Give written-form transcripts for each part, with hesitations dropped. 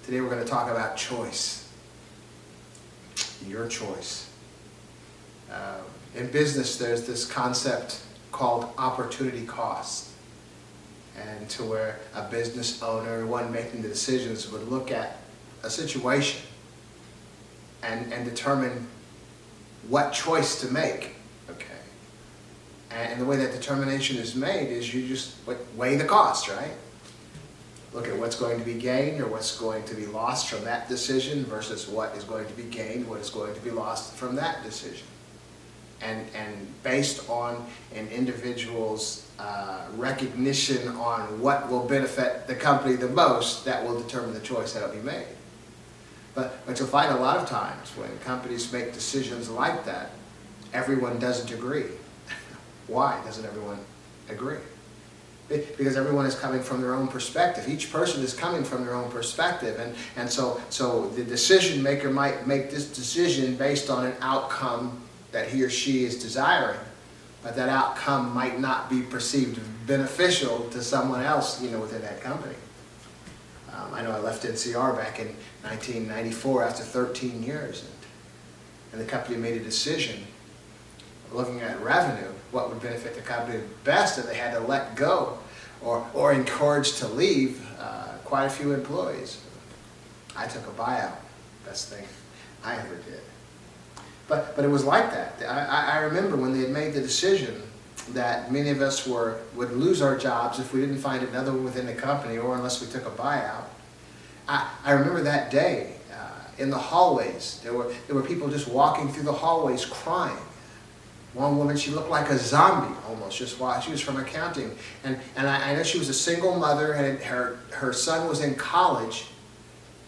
Today we're going to talk about choice. Your choice. In business, there's this concept called opportunity cost. And to where a business owner, one making the decisions, would look at a situation and determine what choice to make. Okay. And the way that determination is made is you just weigh the cost, right? Look at what's going to be gained or what's going to be lost from that decision versus what is going to be gained, what is going to be lost from that decision. And based on an individual's recognition on what will benefit the company the most, that will determine the choice that will be made. But you'll find a lot of times when companies make decisions like that, everyone doesn't agree. Why doesn't everyone agree? Because everyone is coming from their own perspective. Each person is coming from their own perspective. And so the decision maker might make this decision based on an outcome that he or she is desiring, but that outcome might not be perceived beneficial to someone else, within that company. I know I left NCR back in 1994 after 13 years, and the company made a decision, looking at revenue, what would benefit the company best, and they had to let go or encourage to leave quite a few employees. I took a buyout, best thing I ever did. But it was like that. I remember when they had made the decision that many of us would lose our jobs if we didn't find another one within the company or unless we took a buyout. I remember that day in the hallways. There were people just walking through the hallways crying. One woman, she looked like a zombie almost, just while she was from accounting. And I know she was a single mother, and her son was in college,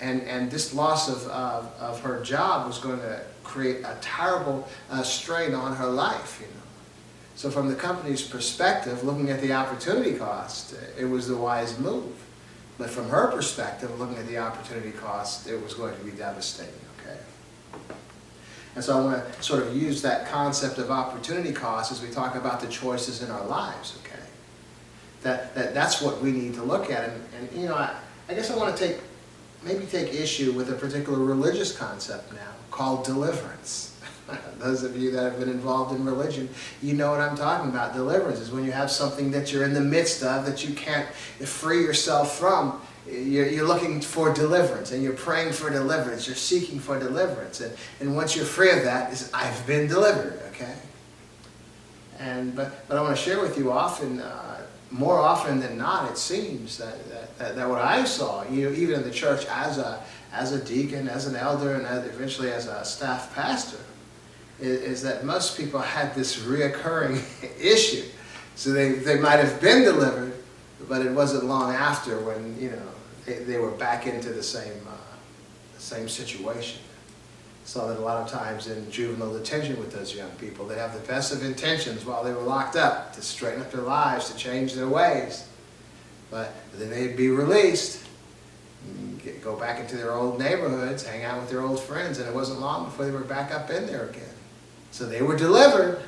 and this loss of her job was going to create a terrible strain on her life, So from the company's perspective, looking at the opportunity cost, it was the wise move. But from her perspective, looking at the opportunity cost, it was going to be devastating, okay? And so I want to sort of use that concept of opportunity cost as we talk about the choices in our lives, okay? That's what we need to look at. And I guess I want to take issue with a particular religious concept now called deliverance. Those of you that have been involved in religion, you know what I'm talking about. Deliverance is when you have something that you're in the midst of that you can't free yourself from. You're looking for deliverance, and you're praying for deliverance. You're seeking for deliverance. And once you're free of that, I've been delivered, okay? But I want to share with you more often than not, it seems that what I saw, even in the church as a deacon, as an elder, and eventually as a staff pastor, is that most people had this reoccurring issue. So they might have been delivered, but it wasn't long after when they were back into the same situation. Saw that a lot of times in juvenile detention with those young people. They have the best of intentions while they were locked up to straighten up their lives, to change their ways. But then they'd be released, go back into their old neighborhoods, hang out with their old friends, and it wasn't long before they were back up in there again. So they were delivered,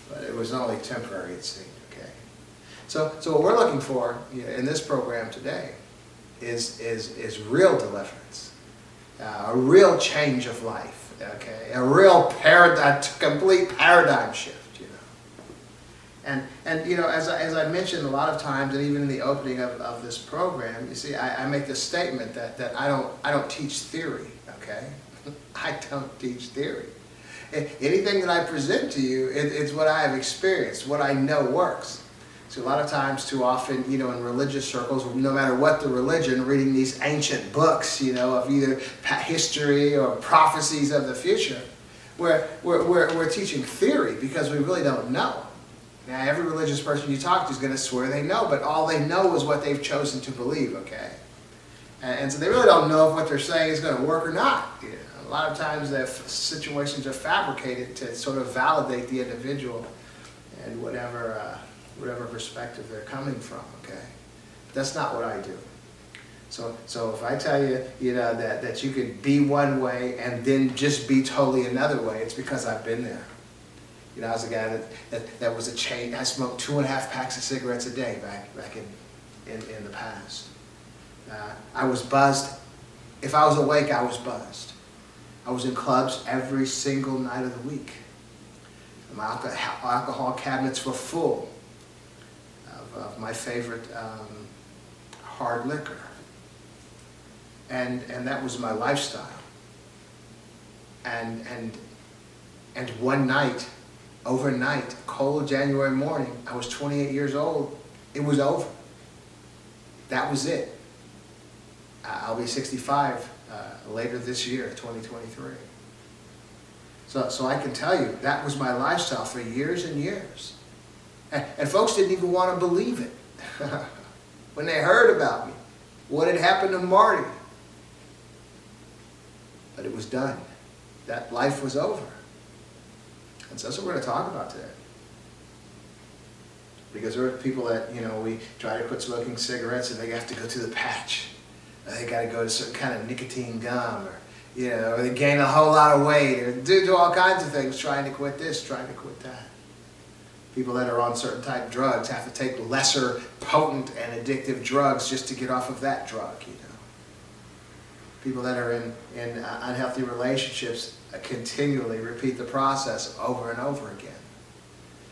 but it was only temporary, it seemed, okay? So what we're looking for in this program today is real deliverance. A real change of life, okay? A real complete paradigm shift, And as I mentioned a lot of times, and even in the opening of this program, you see, I make this statement that I don't teach theory, okay? I don't teach theory. Anything that I present to you, it's what I have experienced, what I know works. So a lot of times, too often, in religious circles, no matter what the religion, reading these ancient books, of either history or prophecies of the future, we're teaching theory because we really don't know. Now, every religious person you talk to is going to swear they know, but all they know is what they've chosen to believe, okay? And so they really don't know if what they're saying is going to work or not. A lot of times, the situations are fabricated to sort of validate the individual and whatever perspective they're coming from, okay? But that's not what I do. So if I tell you, that you could be one way and then just be totally another way, it's because I've been there. I was a guy that was a chain. I smoked 2.5 packs of cigarettes a day back in the past. I was buzzed If I was awake, I was buzzed. I was in clubs every single night of the week. My alcohol cabinets were full of my favorite hard liquor. And that was my lifestyle. And one night, overnight, cold January morning, I was 28 years old, it was over. That was it. I'll be 65 later this year, 2023. So I can tell you, that was my lifestyle for years and years. And folks didn't even want to believe it. When they heard about me, what had happened to Marty. But it was done. That life was over. And so that's what we're going to talk about today. Because there are people that, we try to quit smoking cigarettes and they have to go through the patch. They got to go to certain kind of nicotine gum, or they gain a whole lot of weight, or do all kinds of things trying to quit this, trying to quit that. People that are on certain type of drugs have to take lesser potent and addictive drugs just to get off of that drug, People that are in unhealthy relationships continually repeat the process over and over again.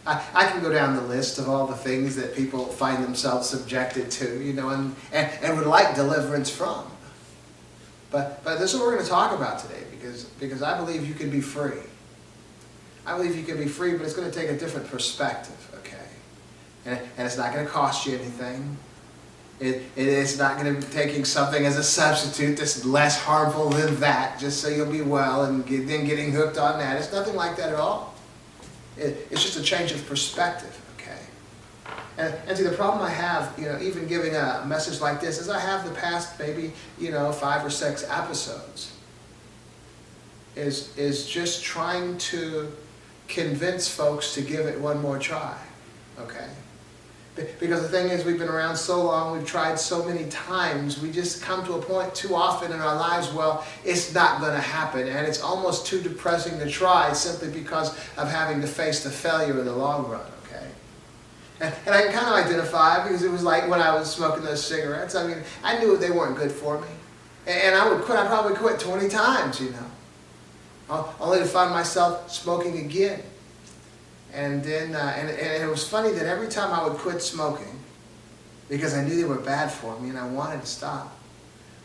I can go down the list of all the things that people find themselves subjected to, and would like deliverance from. But this is what we're going to talk about today, because I believe you can be free. I believe you can be free, but it's going to take a different perspective, okay? And it's not going to cost you anything. It's not going to be taking something as a substitute that's less harmful than that, just so you'll be well and then getting hooked on that. It's nothing like that at all. It's just a change of perspective, okay? And see, the problem I have, even giving a message like this, is I have the past maybe, 5 or 6 episodes, is just trying to convince folks to give it one more try, okay? Because the thing is, we've been around so long, we've tried so many times, we just come to a point too often in our lives, well, it's not going to happen, and it's almost too depressing to try simply because of having to face the failure in the long run, okay? And I can kind of identify, because it was like when I was smoking those cigarettes, I knew they weren't good for me. And I would quit, I probably quit 20 times, only to find myself smoking again. And then, and it was funny that every time I would quit smoking, because I knew they were bad for me and I wanted to stop,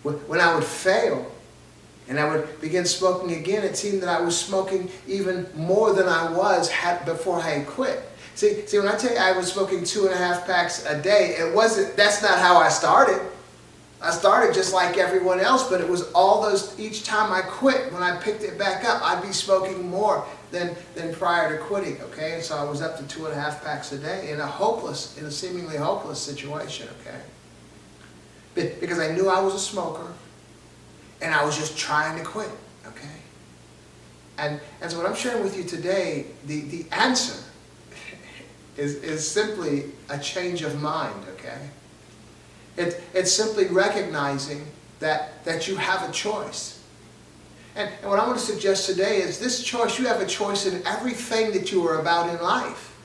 when I would fail and I would begin smoking again, it seemed that I was smoking even more than I was before I had quit. See, when I tell you I was smoking 2.5 packs a day, that's not how I started. I started just like everyone else, but it was each time I quit, when I picked it back up, I'd be smoking more than prior to quitting, okay? And so I was up to 2.5 packs a day in a seemingly hopeless situation, okay? Because I knew I was a smoker, and I was just trying to quit, okay? And so what I'm sharing with you today, the answer is simply a change of mind, okay? It's simply recognizing that you have a choice. And what I want to suggest today is this choice, you have a choice in everything that you are about in life.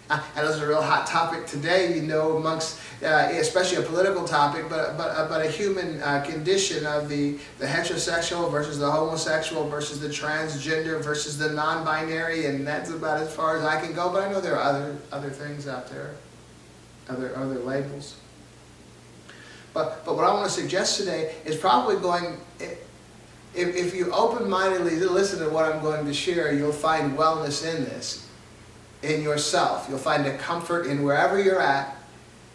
And this is a real hot topic today, amongst, especially a political topic, but a human condition of the heterosexual versus the homosexual versus the transgender versus the non-binary, and that's about as far as I can go, but I know there are other things out there, other labels. But what I want to suggest today is probably if you open-mindedly listen to what I'm going to share, you'll find wellness in this, in yourself. You'll find a comfort in wherever you're at,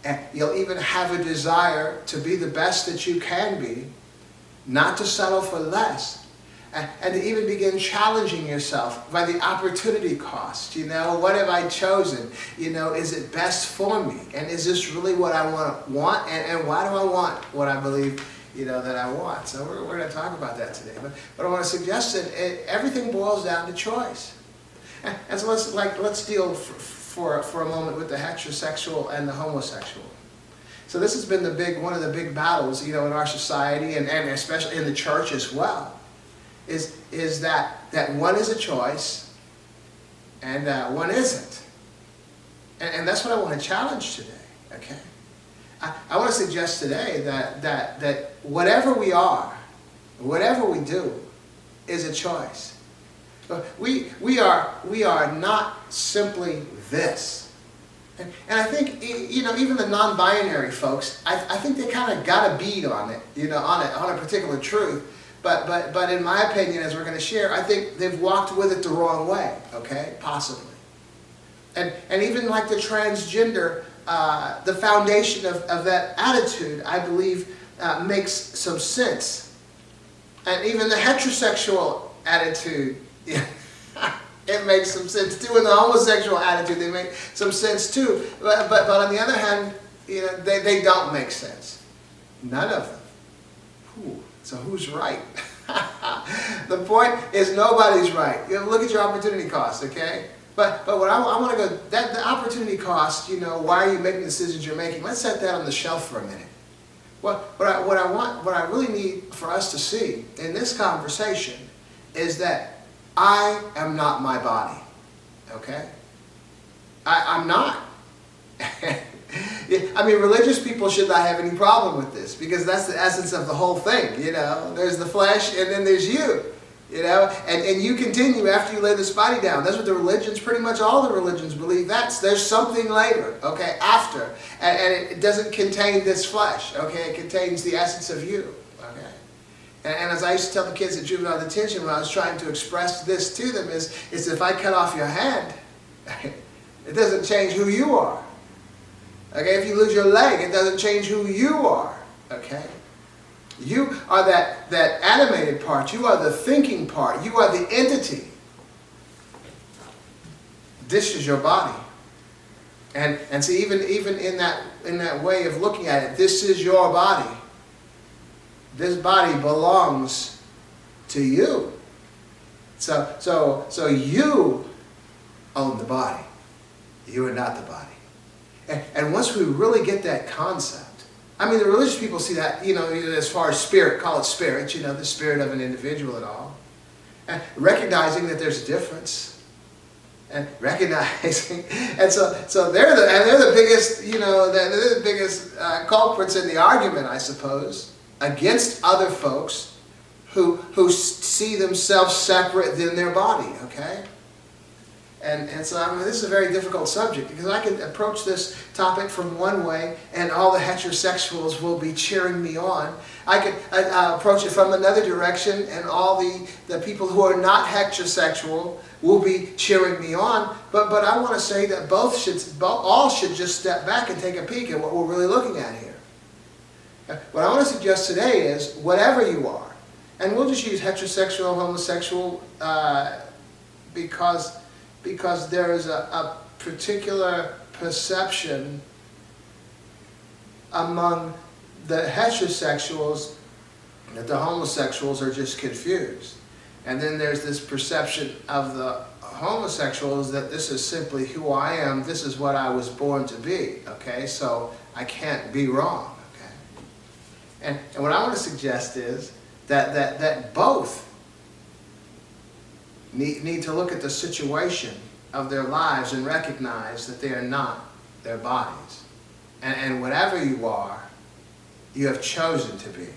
and you'll even have a desire to be the best that you can be, not to settle for less, and to even begin challenging yourself by the opportunity cost. What have I chosen? Is it best for me? And is this really what I want? And why do I want what I believe, that I want? So we're going to talk about that today. But I want to suggest that everything boils down to choice. And so let's deal for a moment with the heterosexual and the homosexual. So this has been one of the big battles, in our society and especially in the church as well. Is that one is a choice and one isn't. And that's what I want to challenge today, okay? I want to suggest today that whatever we are, whatever we do is a choice. We are not simply this. And I think, even the non-binary folks, I think they kind of got a bead on it, on a particular truth. But in my opinion, as we're going to share, I think they've walked with it the wrong way, okay? Possibly. And even like the transgender, the foundation of that attitude, I believe, makes some sense. And even the heterosexual attitude, it makes some sense too. And the homosexual attitude, they make some sense too. But on the other hand, they don't make sense. None of them. Ooh, so who's right? The point is nobody's right. Look at your opportunity cost, okay? But what I want to go, the opportunity cost, why are you making the decisions you're making? Let's set that on the shelf for a minute. What I really need for us to see in this conversation is that I am not my body, okay? I'm not. I mean, religious people should not have any problem with this, because that's the essence of the whole thing, There's the flesh and then there's you, And you continue after you lay this body down. That's what the religions, pretty much all the religions believe. There's something later, okay, after. And it doesn't contain this flesh, okay? It contains the essence of you, okay? And as I used to tell the kids at juvenile detention when I was trying to express this to them is if I cut off your hand, it doesn't change who you are. Okay, if you lose your leg, it doesn't change who you are, okay? You are that animated part. You are the thinking part. You are the entity. This is your body. And see, even in that way of looking at it, this is your body. This body belongs to you. So you own the body. You are not the body. And once we really get that concept, I mean, the religious people see that, as far as spirit, call it spirit, the spirit of an individual and all. And recognizing that there's a difference. And recognizing, and so they're the biggest, they're the biggest culprits in the argument, I suppose, against other folks who see themselves separate than their body, okay? And so this is a very difficult subject, because I can approach this topic from one way and all the heterosexuals will be cheering me on. I could approach it from another direction and all the people who are not heterosexual will be cheering me on. But I want to say that all should just step back and take a peek at what we're really looking at here. What I want to suggest today is whatever you are, and we'll just use heterosexual, homosexual, because there is a particular perception among the heterosexuals that the homosexuals are just confused. And then there's this perception of the homosexuals that this is simply who I am, this is what I was born to be, okay? So I can't be wrong, okay? And what I want to suggest is that both need to look at the situation of their lives and recognize that they are not their bodies. And whatever you are, you have chosen to be.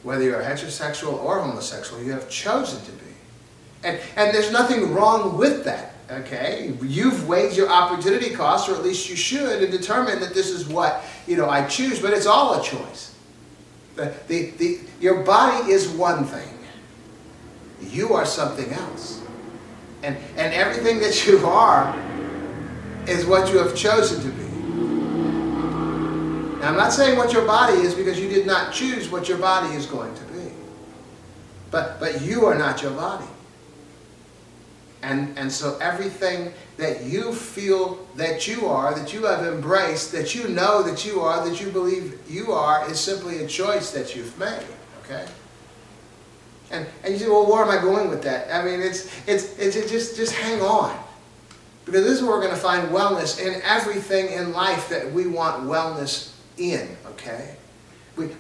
Whether you're heterosexual or homosexual, you have chosen to be. And there's nothing wrong with that, okay? You've weighed your opportunity cost, or at least you should, and determine that this is what, I choose, but it's all a choice. Your body is one thing. You are something else. And everything that you are is what you have chosen to be. Now, I'm not saying what your body is, because you did not choose what your body is going to be. But you are not your body. And so everything that you feel that you are, that you have embraced, that you know that you are, that you believe you are, is simply a choice that you've made, okay? And you say, well, where am I going with that? I mean, it's just hang on. Because this is where we're going to find wellness in everything in life that we want wellness in, okay?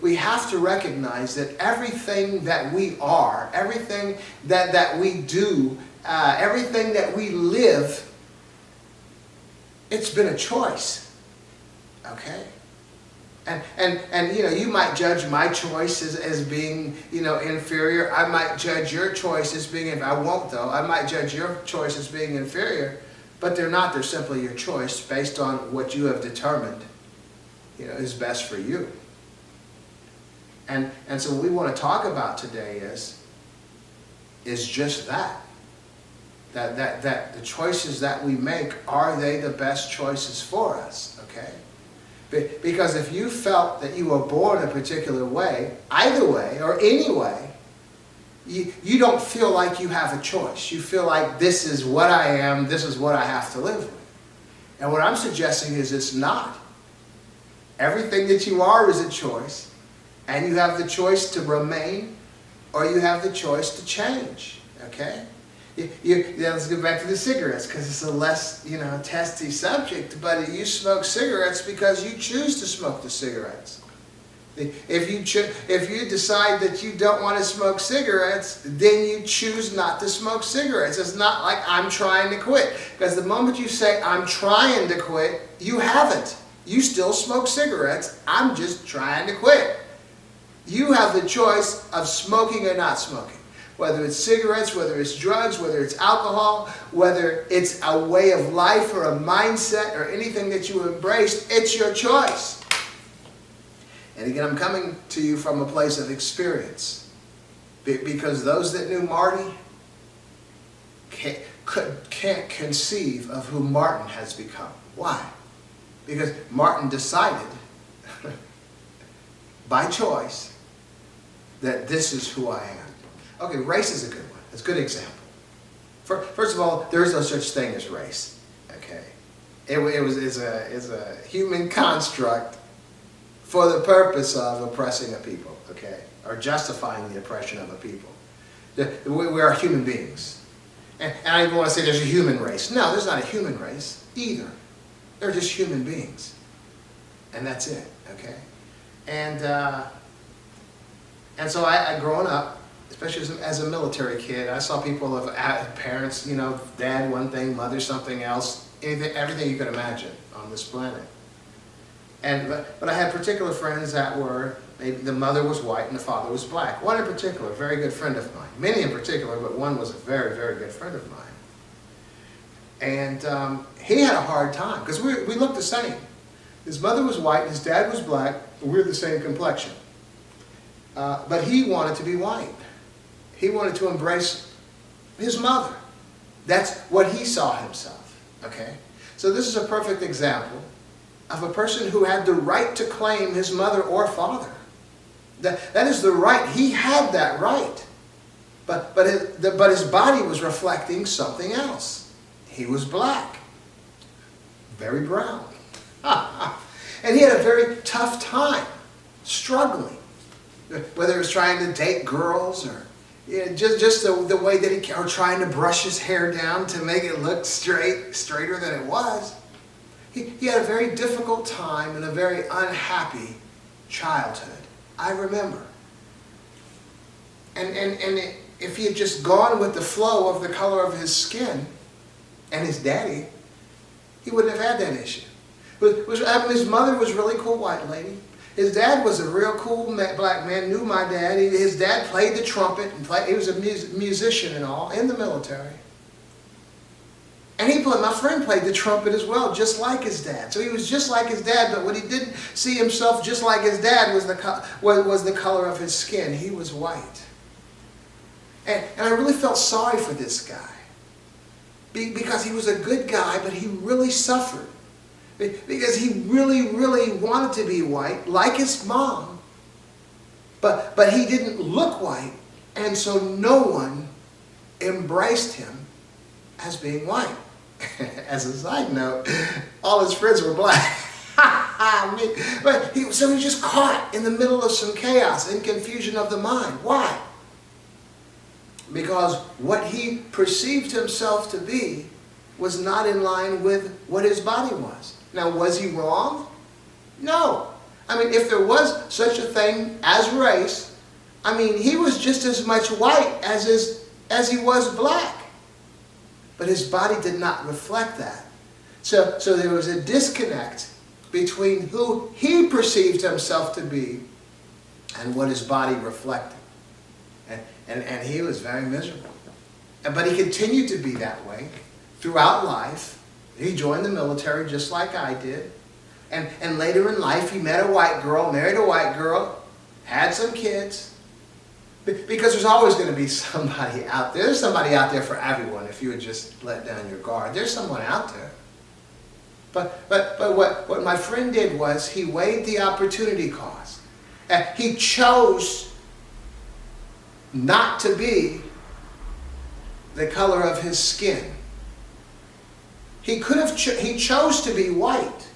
We have to recognize that everything that we are, everything that we do, everything that we live, it's been a choice, okay? And you might judge my choice as being, inferior. I might judge your choice as being, I won't though, I might judge your choice as being inferior, but they're not, they're simply your choice based on what you have determined, is best for you. And so what we want to talk about today is just that the choices that we make, are they the best choices for us, okay? Because if you felt that you were born a particular way, either way or any way, you don't feel like you have a choice. You feel like this is what I am, this is what I have to live with. And what I'm suggesting is it's not. Everything that you are is a choice, and you have the choice to remain or you have the choice to change, okay? Let's go back to the cigarettes, because it's a less, testy subject, but you smoke cigarettes because you choose to smoke the cigarettes. If you decide that you don't want to smoke cigarettes, then you choose not to smoke cigarettes. It's not like I'm trying to quit, because the moment you say I'm trying to quit, you haven't. You still smoke cigarettes. I'm just trying to quit. You have the choice of smoking or not smoking. Whether it's cigarettes, whether it's drugs, whether it's alcohol, whether it's a way of life or a mindset or anything that you embraced, it's your choice. And again, I'm coming to you from a place of experience. Because those that knew Marty can't conceive of who Martin has become. Why? Because Martin decided by choice that this is who I am. Okay, race is a good one. It's a good example. First of all, there is no such thing as race. Okay, it's a human construct for the purpose of oppressing a people. Okay, or justifying the oppression of a people. We are human beings, and I don't want to say there's a human race. No, there's not a human race either. They're just human beings, and that's it. Okay, and so I growing up, especially as a military kid, I saw people of parents, dad one thing, mother something else, everything you could imagine on this planet. But I had particular friends that were, maybe the mother was white and the father was black. One in particular, a very good friend of mine. Many in particular, but one was a very, very good friend of mine. And he had a hard time, because we looked the same. His mother was white, his dad was black, and we were the same complexion. But he wanted to be white. He wanted to embrace his mother. That's what he saw himself, okay? So this is a perfect example of a person who had the right to claim his mother or father. That is the right. He had that right. But his body was reflecting something else. He was black. Very brown. And he had a very tough time struggling. Whether it was trying to date girls or just the way that he, or trying to brush his hair down to make it look straighter than it was. He had a very difficult time and a very unhappy childhood. I remember. And if he had just gone with the flow of the color of his skin and his daddy, he wouldn't have had that issue. His mother was a really cool white lady. His dad was a real cool black man, knew my dad. His dad played the trumpet, and he was a musician and all, in the military. And my friend played the trumpet as well, just like his dad. So he was just like his dad, but when he didn't see himself just like his dad was the color of his skin. He was white. And I really felt sorry for this guy. Because he was a good guy, but he really suffered. Because he really, really wanted to be white, like his mom. But he didn't look white, and so no one embraced him as being white. As a side note, all his friends were black. So he was just caught in the middle of some chaos and confusion of the mind. Why? Because what he perceived himself to be was not in line with what his body was. Now, was he wrong? No. I mean, if there was such a thing as race, I mean, he was just as much white as he was black. But his body did not reflect that. So there was a disconnect between who he perceived himself to be and what his body reflected. And he was very miserable. But he continued to be that way throughout life. He joined the military just like I did. And later in life, he met a white girl, married a white girl, had some kids. Because there's always going to be somebody out there. There's somebody out there for everyone if you would just let down your guard. There's someone out there. But what my friend did was he weighed the opportunity cost. He chose not to be the color of his skin. He chose to be white.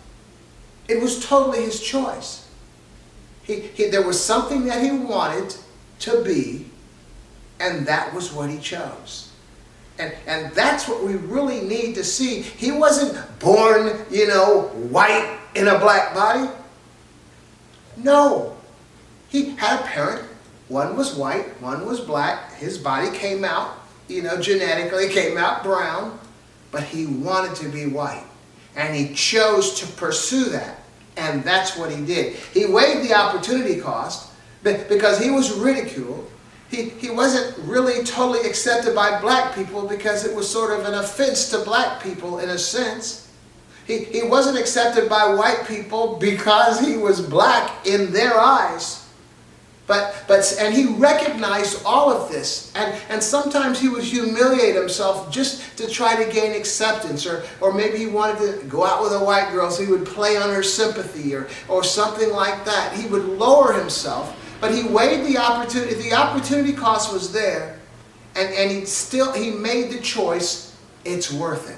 It was totally his choice. There was something that he wanted to be, and that was what he chose. And that's what we really need to see. He wasn't born, white in a black body. No. He had a parent. One was white, one was black. His body came out, genetically came out brown, but he wanted to be white. And he chose to pursue that. And that's what he did. He weighed the opportunity cost because he was ridiculed. He wasn't really totally accepted by black people because it was sort of an offense to black people in a sense. He wasn't accepted by white people because he was black in their eyes. And he recognized all of this. And sometimes he would humiliate himself just to try to gain acceptance. Or maybe he wanted to go out with a white girl, so he would play on her sympathy or something like that. He would lower himself. But he weighed the opportunity. The opportunity cost was there. And he made the choice, it's worth it.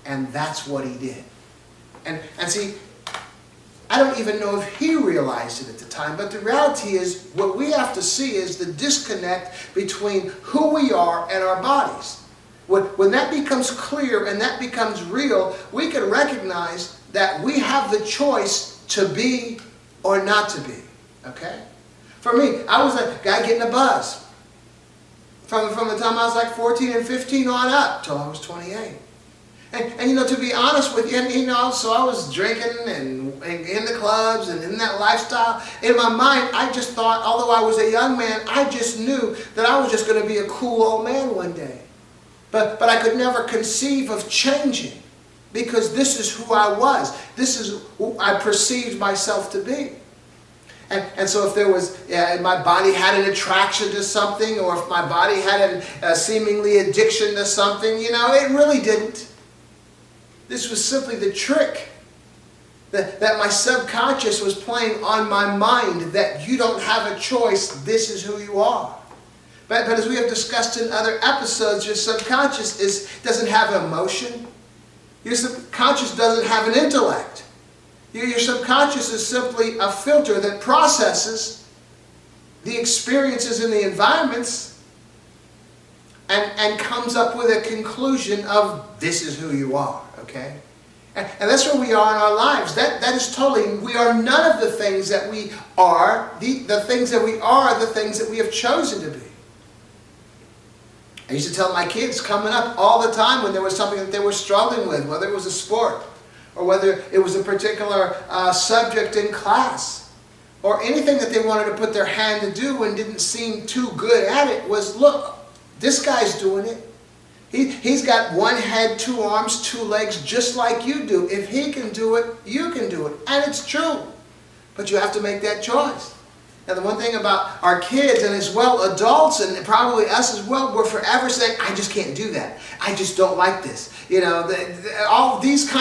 And that's what he did. And see, I don't even know if he realized it at the time, but the reality is what we have to see is the disconnect between who we are and our bodies. When that becomes clear and that becomes real, we can recognize that we have the choice to be or not to be. Okay? For me, I was a guy getting a buzz. From the time I was like 14 and 15 on up till I was 28. And to be honest with you, so I was drinking and in the clubs and in that lifestyle. In my mind, I just thought, although I was a young man, I just knew that I was just going to be a cool old man one day. But I could never conceive of changing because this is who I was. This is who I perceived myself to be. And so if there was, my body had an attraction to something, or if my body had a seemingly addiction to something, it really didn't. This was simply the trick that my subconscious was playing on my mind, that you don't have a choice, this is who you are. But as we have discussed in other episodes, your subconscious doesn't have emotion. Your subconscious doesn't have an intellect. Your subconscious is simply a filter that processes the experiences in the environments and comes up with a conclusion of this is who you are, okay? And that's where we are in our lives. That is totally, we are none of the things that we are. The things that we are the things that we have chosen to be. I used to tell my kids coming up all the time when there was something that they were struggling with, whether it was a sport, or whether it was a particular subject in class, or anything that they wanted to put their hand to do and didn't seem too good at it, was, look, this guy's doing it. He's got one head, two arms, two legs, just like you do. If he can do it, you can do it. And it's true. But you have to make that choice. Now, the one thing about our kids, and as well adults, and probably us as well, we're forever saying, I just can't do that. I just don't like this. All these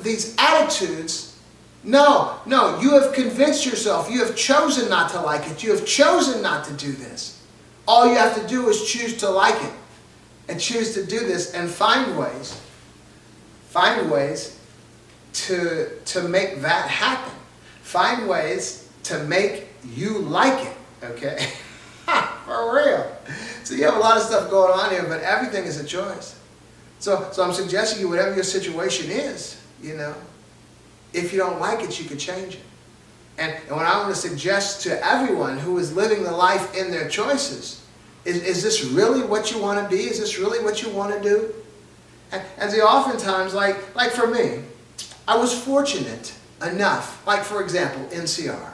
these attitudes. No, you have convinced yourself. You have chosen not to like it. You have chosen not to do this. All you have to do is choose to like it. And choose to do this and find ways to make that happen. Find ways to make you like it, okay? For real. So you have a lot of stuff going on here, but everything is a choice. So I'm suggesting you, whatever your situation is, if you don't like it, you can change it. And what I want to suggest to everyone who is living the life in their choices, is this really what you want to be? Is this really what you want to do? And see, oftentimes, like for me, I was fortunate enough, like for example, NCR.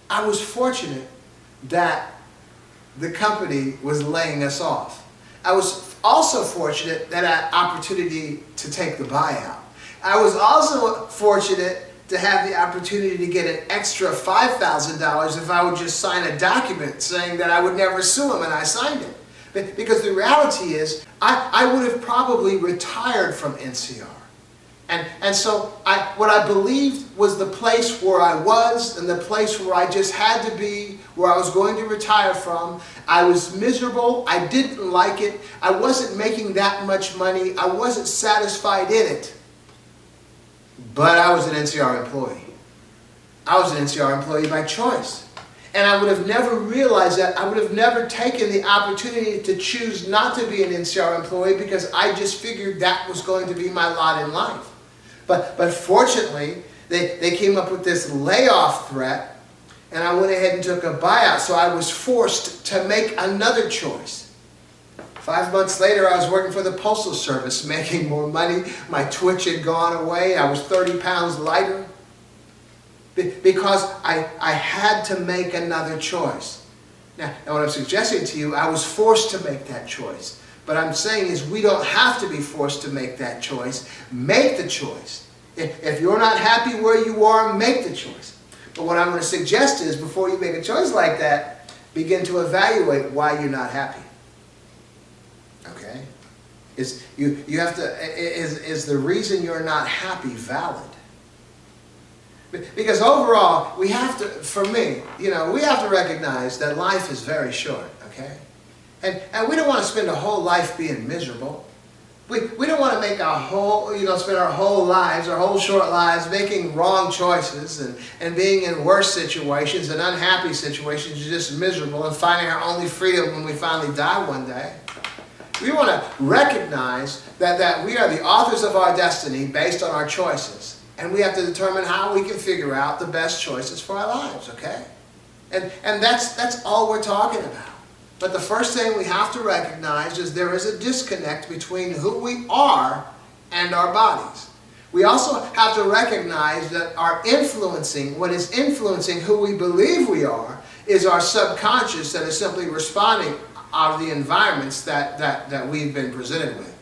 I was fortunate that the company was laying us off. I was also fortunate that I had opportunity to take the buyout. I was also fortunate to have the opportunity to get an extra $5,000 if I would just sign a document saying that I would never sue him, and I signed it. Because the reality is, I would have probably retired from NCR. And so what I believed was the place where I was and the place where I just had to be, where I was going to retire from. I was miserable. I didn't like it. I wasn't making that much money. I wasn't satisfied in it. But I was an NCR employee. I was an NCR employee by choice. And I would have never realized that. I would have never taken the opportunity to choose not to be an NCR employee because I just figured that was going to be my lot in life. But fortunately, they came up with this layoff threat, and I went ahead and took a buyout. So I was forced to make another choice. 5 months later, I was working for the Postal Service, making more money. My twitch had gone away. I was 30 pounds lighter. Because I had to make another choice. Now, what I'm suggesting to you, I was forced to make that choice. What I'm saying is we don't have to be forced to make that choice. Make the choice. If you're not happy where you are, make the choice. But what I'm going to suggest is before you make a choice like that, begin to evaluate why you're not happy. Okay? Is the reason you're not happy valid? Because overall, we have to, for me, we have to recognize that life is very short, okay? And we don't want to spend a whole life being miserable. We don't want to make our whole, spend our whole lives, our whole short lives making wrong choices and being in worse situations and unhappy situations, just miserable and finding our only freedom when we finally die one day. We want to recognize that we are the authors of our destiny based on our choices. And we have to determine how we can figure out the best choices for our lives, okay? And that's all we're talking about. But the first thing we have to recognize is there is a disconnect between who we are and our bodies. We also have to recognize that what is influencing who we believe we are is our subconscious that is simply responding of the environments that we've been presented with.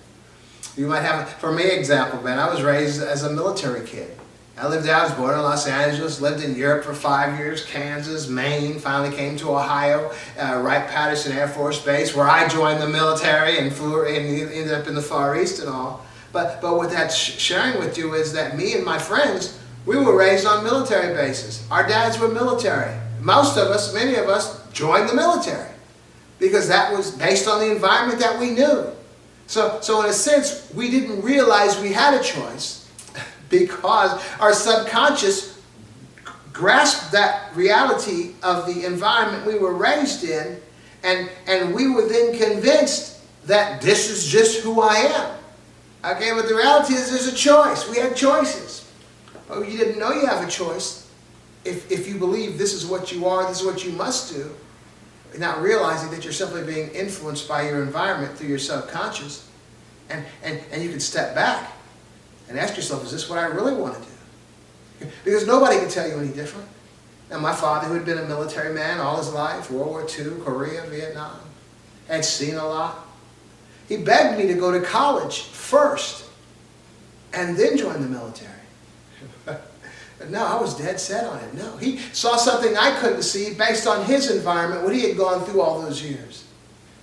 You might have, for me, example, man, I was raised as a military kid. I was born in Los Angeles, lived in Europe for 5 years, Kansas, Maine, finally came to Ohio, Wright-Patterson Air Force Base, where I joined the military and flew and ended up in the Far East and all. But what that's sharing with you is that me and my friends, we were raised on military bases. Our dads were military. Most of us, many of us, joined the military because that was based on the environment that we knew. So in a sense, we didn't realize we had a choice because our subconscious grasped that reality of the environment we were raised in, and we were then convinced that this is just who I am. Okay, but the reality is there's a choice. We had choices. But you didn't know you have a choice if you believe this is what you are, this is what you must do. Not realizing that you're simply being influenced by your environment through your subconscious. And you can step back and ask yourself, is this what I really want to do? Because nobody can tell you any different. Now, my father, who had been a military man all his life, World War II, Korea, Vietnam, had seen a lot. He begged me to go to college first and then join the military. But no, I was dead set on it. No, he saw something I couldn't see based on his environment, what he had gone through all those years.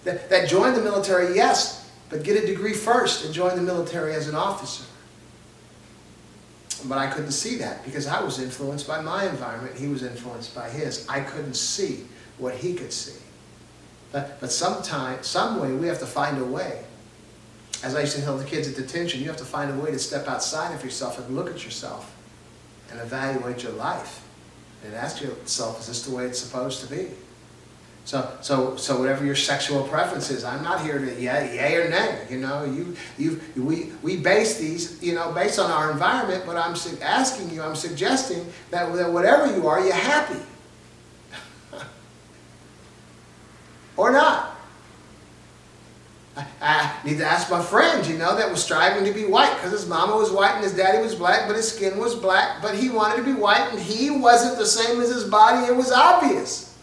That join the military, yes, but get a degree first and join the military as an officer. But I couldn't see that because I was influenced by my environment. He was influenced by his. I couldn't see what he could see. But some way, we have to find a way. As I used to tell the kids at detention, you have to find a way to step outside of yourself and look at yourself and evaluate your life and ask yourself, is this the way it's supposed to be? So whatever your sexual preference is, I'm not here to yay or nay. We base these, based on our environment. But I'm suggesting that whatever you are, you're happy or not. need to ask my friend, that was striving to be white because his mama was white and his daddy was black, but his skin was black, but he wanted to be white and he wasn't the same as his body. It was obvious.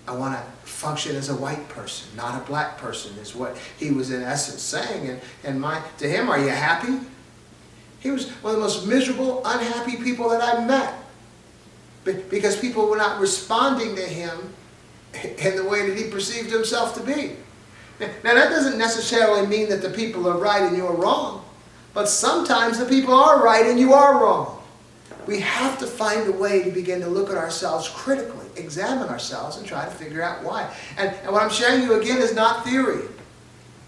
I want to function as a white person, not a black person, is what he was in essence saying. And to him, are you happy? He was one of the most miserable, unhappy people that I met because people were not responding to him in the way that he perceived himself to be. Now that doesn't necessarily mean that the people are right and you're wrong, but sometimes the people are right and you are wrong. We have to find a way to begin to look at ourselves critically, examine ourselves, and try to figure out why. And what I'm sharing you again is not theory.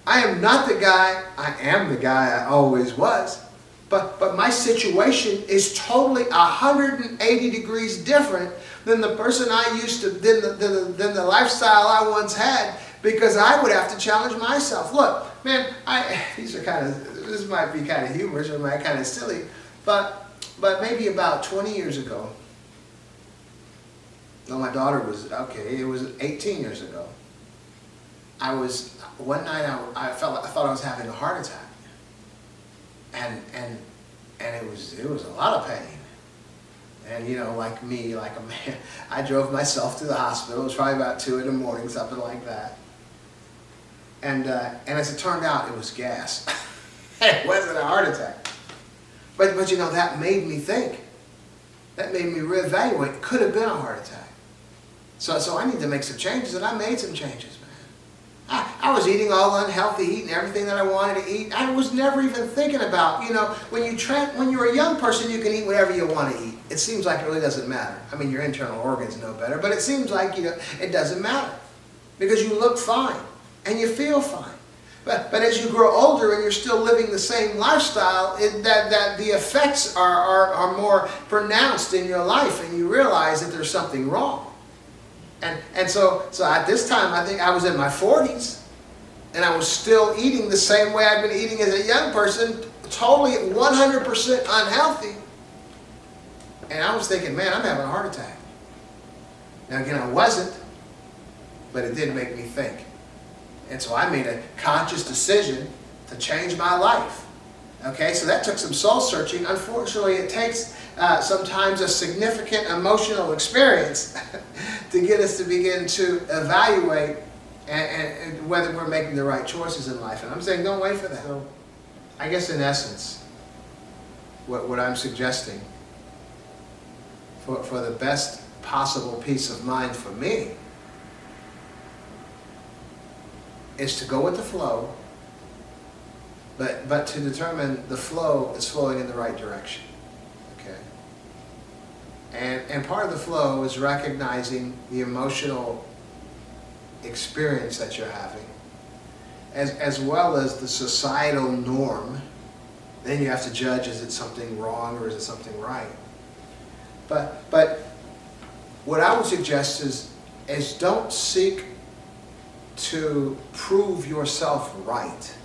I am not the guy, I am the guy I always was, but my situation is totally 180 degrees different than the person I used to, than the lifestyle I once had, because I would have to challenge myself. Look, man, this might be kind of humorous or might kind of silly, but maybe about 20 years ago, no, my daughter was, it was 18 years ago, one night I thought I was having a heart attack. And it was a lot of pain. And like me, like a man, I drove myself to the hospital. It was probably about 2 in the morning, something like that. And as it turned out, it was gas. It wasn't a heart attack. But that made me think. That made me reevaluate. It could have been a heart attack. So I need to make some changes, and I made some changes, man. I was eating all unhealthy, eating everything that I wanted to eat. I was never even thinking about, when you're a young person, you can eat whatever you want to eat. It seems like it really doesn't matter. I mean, your internal organs know better, but it seems like, it doesn't matter because you look fine and you feel fine. But as you grow older and you're still living the same lifestyle, that the effects are more pronounced in your life, and you realize that there's something wrong. And so at this time, I think I was in my 40s, and I was still eating the same way I'd been eating as a young person, totally 100% unhealthy. And I was thinking, man, I'm having a heart attack. Now again, I wasn't, but it did make me think. And so I made a conscious decision to change my life. Okay, so that took some soul searching. Unfortunately, it takes sometimes a significant emotional experience to get us to begin to evaluate and whether we're making the right choices in life. And I'm saying don't wait for that. So I guess in essence, what I'm suggesting for the best possible peace of mind for me is to go with the flow, but to determine the flow is flowing in the right direction. Okay? And part of the flow is recognizing the emotional experience that you're having, as well as the societal norm. Then you have to judge, is it something wrong or is it something right? But what I would suggest is don't seek to prove yourself right.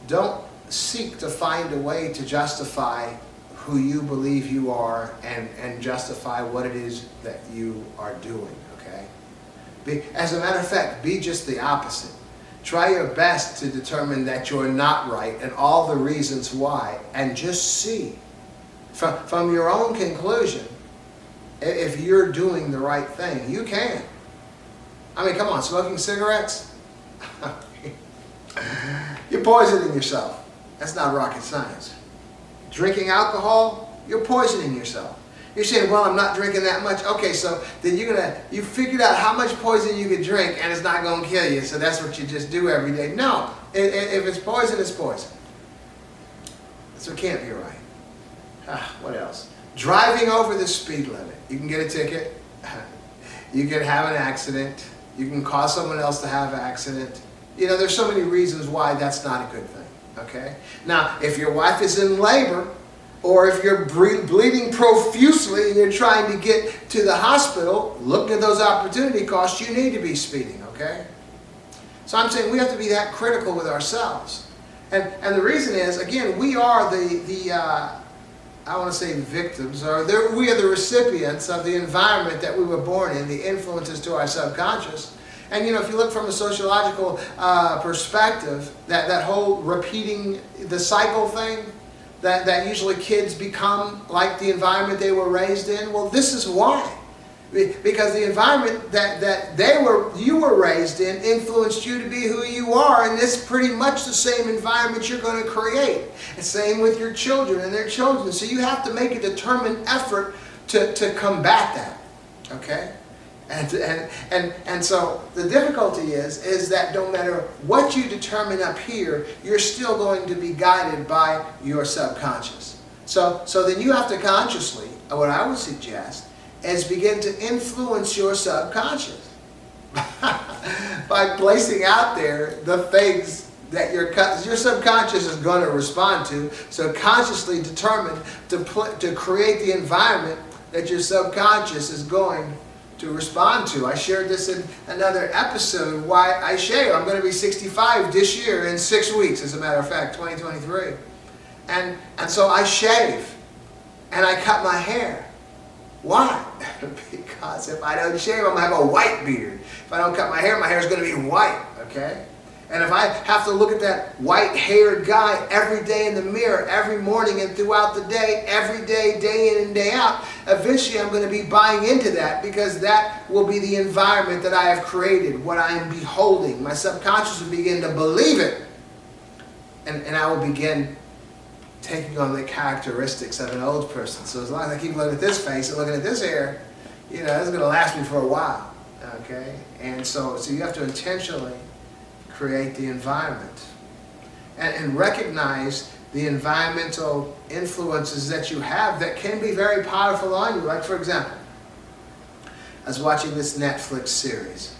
Don't seek to find a way to justify who you believe you are and justify what it is that you are doing, okay? As a matter of fact, be just the opposite. Try your best to determine that you're not right and all the reasons why, and just see from your own conclusion if you're doing the right thing. You can. I mean, come on, smoking cigarettes? You're poisoning yourself. That's not rocket science. Drinking alcohol? You're poisoning yourself. You're saying, well, I'm not drinking that much. Okay, so then you figured out how much poison you could drink and it's not going to kill you, so that's what you just do every day. No, if it's poison, it's poison. So it can't be right. What else? Driving over the speed limit. You can get a ticket. You can have an accident. You can cause someone else to have an accident. There's so many reasons why that's not a good thing, okay? Now, if your wife is in labor, or if you're bleeding profusely and you're trying to get to the hospital, look at those opportunity costs. You need to be speeding, okay? So I'm saying we have to be that critical with ourselves. And the reason is, again, we are I want to say victims, or we are the recipients of the environment that we were born in, the influences to our subconscious. And if you look from a sociological perspective, that whole repeating the cycle thing, that usually kids become like the environment they were raised in, well, this is why. Because the environment that you were raised in influenced you to be who you are, and it's pretty much the same environment you're going to create. And same with your children and their children. So you have to make a determined effort to combat that. Okay? And so the difficulty is that no matter what you determine up here, you're still going to be guided by your subconscious. So then you have to consciously, what I would suggest, is begin to influence your subconscious by placing out there the things that your subconscious is going to respond to. So consciously determine to create the environment that your subconscious is going to respond to. I shared this in another episode, why I shave. I'm going to be 65 this year in 6 weeks, as a matter of fact, 2023. And so I shave and I cut my hair. Why? Because if I don't shave, I'm going to have a white beard. If I don't cut my hair is going to be white, okay? And if I have to look at that white-haired guy every day in the mirror, every morning and throughout the day, every day, day in and day out, eventually I'm going to be buying into that, because that will be the environment that I have created, what I am beholding. My subconscious will begin to believe it. And I will begin taking on the characteristics of an old person. So as long as I keep looking at this face and looking at this hair, it's going to last me for a while. Okay? And so you have to intentionally create the environment and recognize the environmental influences that you have that can be very powerful on you. Like, for example, I was watching this Netflix series.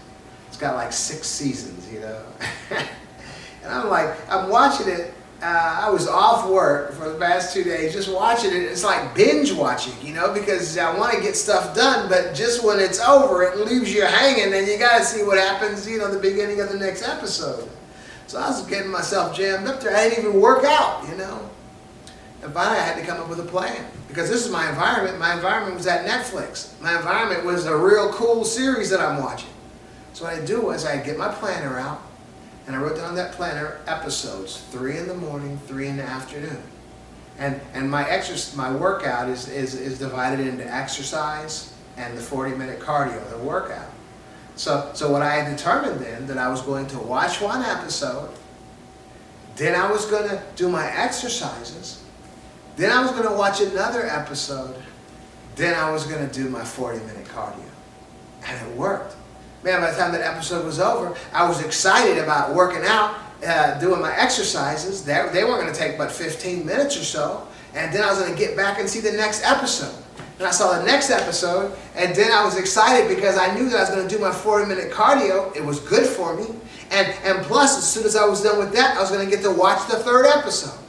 It's got like 6 seasons, and I'm watching it. I was off work for the past 2 days just watching it. It's like binge watching, because I want to get stuff done, but just when it's over, it leaves you hanging, and you got to see what happens, the beginning of the next episode. So I was getting myself jammed up there. I didn't even work out, And finally I had to come up with a plan, because this is my environment. My environment was at Netflix. My environment was a real cool series that I'm watching. So what I do was I get my planner out, and I wrote down that planner episodes, 3 in the morning, 3 in the afternoon. And my workout is divided into exercise and the 40-minute cardio, the workout. So what I had determined then, that I was going to watch one episode, then I was going to do my exercises, then I was going to watch another episode, then I was going to do my 40-minute cardio. And it worked. Man, by the time that episode was over, I was excited about working out, doing my exercises. They weren't going to take but 15 minutes or so. And then I was going to get back and see the next episode. And I saw the next episode, and then I was excited because I knew that I was going to do my 40-minute cardio. It was good for me. And plus, as soon as I was done with that, I was going to get to watch the 3rd episode.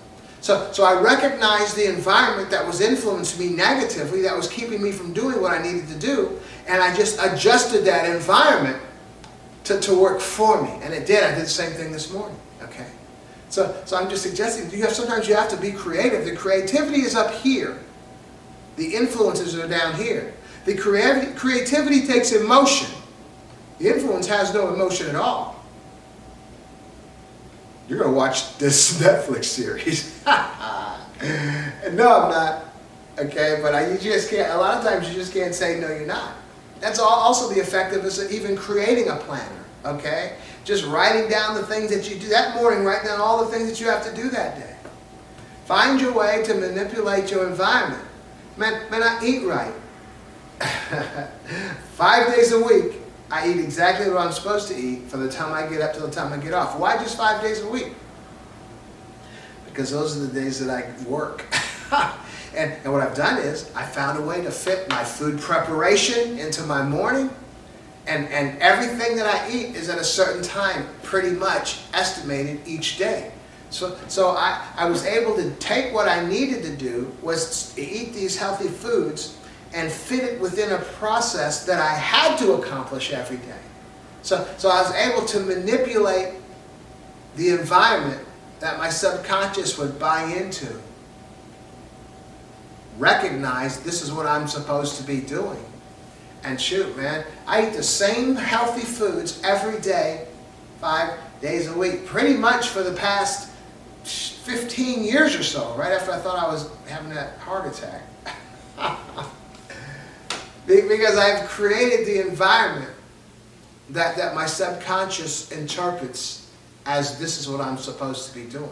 So I recognized the environment that was influencing me negatively, that was keeping me from doing what I needed to do, and I just adjusted that environment to work for me. And it did. I did the same thing this morning. Okay? So I'm just suggesting, sometimes you have to be creative. The creativity is up here. The influences are down here. The creativity takes emotion. The influence has no emotion at all. You're going to watch this Netflix series. No, I'm not. Okay, but you just can't. A lot of times you just can't say no, you're not. That's also the effectiveness of even creating a planner. Okay, just writing down the things that you do that morning. Write down all the things that you have to do that day. Find your way to manipulate your environment. Man, I eat right. 5 days a week, I eat exactly what I'm supposed to eat from the time I get up to the time I get off. Why just 5 days a week? Because those are the days that I work. And what I've done is I found a way to fit my food preparation into my morning, and everything that I eat is at a certain time, pretty much estimated each day. So I was able to take what I needed to do, was to eat these healthy foods, and fit it within a process that I had to accomplish every day. So I was able to manipulate the environment that my subconscious would buy into. Recognize this is what I'm supposed to be doing. And shoot, man, I eat the same healthy foods every day, 5 days a week, pretty much for the past 15 years or so, right after I thought I was having that heart attack. Because I've created the environment that my subconscious interprets as this is what I'm supposed to be doing.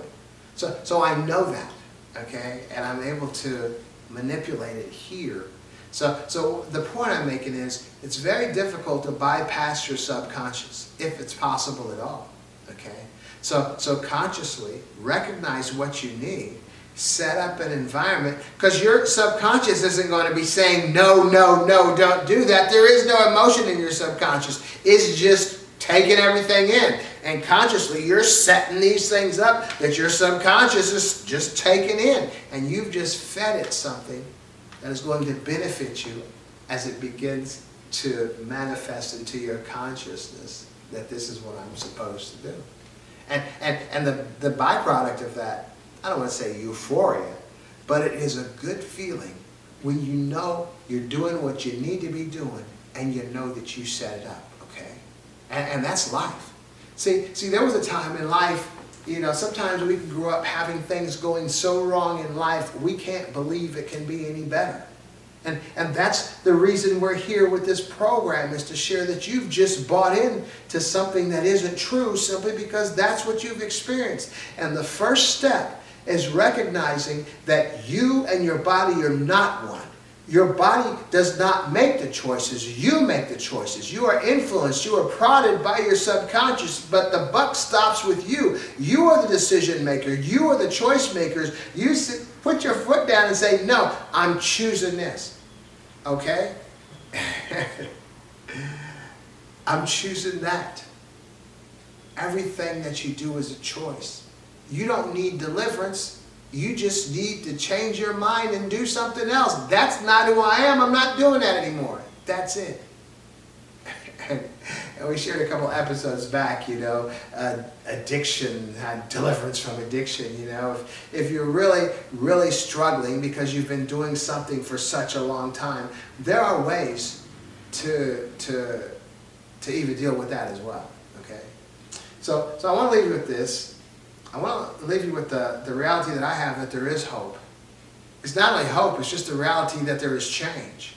So I know that, okay? And I'm able to manipulate it here. So the point I'm making is it's very difficult to bypass your subconscious, if it's possible at all, okay? So consciously recognize what you need, set up an environment, because your subconscious isn't going to be saying, no, no, no, don't do that. There is no emotion in your subconscious. It's just taking everything in. And consciously, you're setting these things up that your subconscious is just taking in. And you've just fed it something that is going to benefit you as it begins to manifest into your consciousness that this is what I'm supposed to do. And the byproduct of that, I don't want to say euphoria, but it is a good feeling when you know you're doing what you need to be doing and you know that you set it up, okay? And that's life. See, there was a time in life, you know, sometimes we can grow up having things going so wrong in life, we can't believe it can be any better. And that's the reason we're here with this program, is to share that you've just bought in to something that isn't true simply because that's what you've experienced. And the first step is recognizing that you and your body are not one. Your body does not make the choices. You make the choices. You are influenced. You are prodded by your subconscious, but the buck stops with you. You are the decision maker. You are the choice makers. You put your foot down and say, no, I'm choosing this. Okay? I'm choosing that. Everything that you do is a choice. You don't need deliverance. You just need to change your mind and do something else. That's not who I am. I'm not doing that anymore. That's it. And we shared a couple episodes back, you know, addiction, deliverance from addiction, you know. If you're really, really struggling because you've been doing something for such a long time, there are ways to even deal with that as well, okay? So I want to leave you with this. I want to leave you with the reality that I have, that there is hope. It's not only hope, it's just the reality that there is change.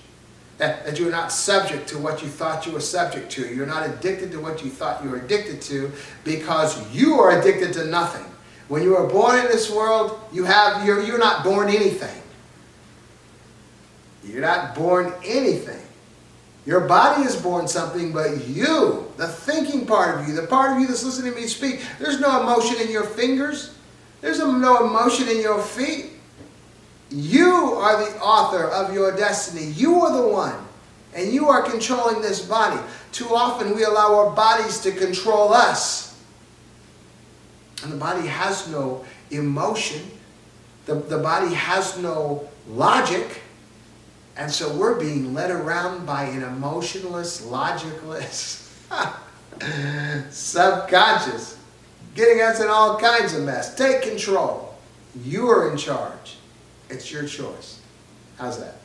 That you're not subject to what you thought you were subject to. You're not addicted to what you thought you were addicted to, because you are addicted to nothing. When you are born in this world, you're not born anything. You're not born anything. Your body is born something, but you, the thinking part of you, the part of you that's listening to me speak, there's no emotion in your fingers. There's no emotion in your feet. You are the author of your destiny. You are the one. And you are controlling this body. Too often we allow our bodies to control us. And the body has no emotion. The body has no logic. And so we're being led around by an emotionless, logicless subconscious, getting us in all kinds of mess. Take control. You are in charge. It's your choice. How's that?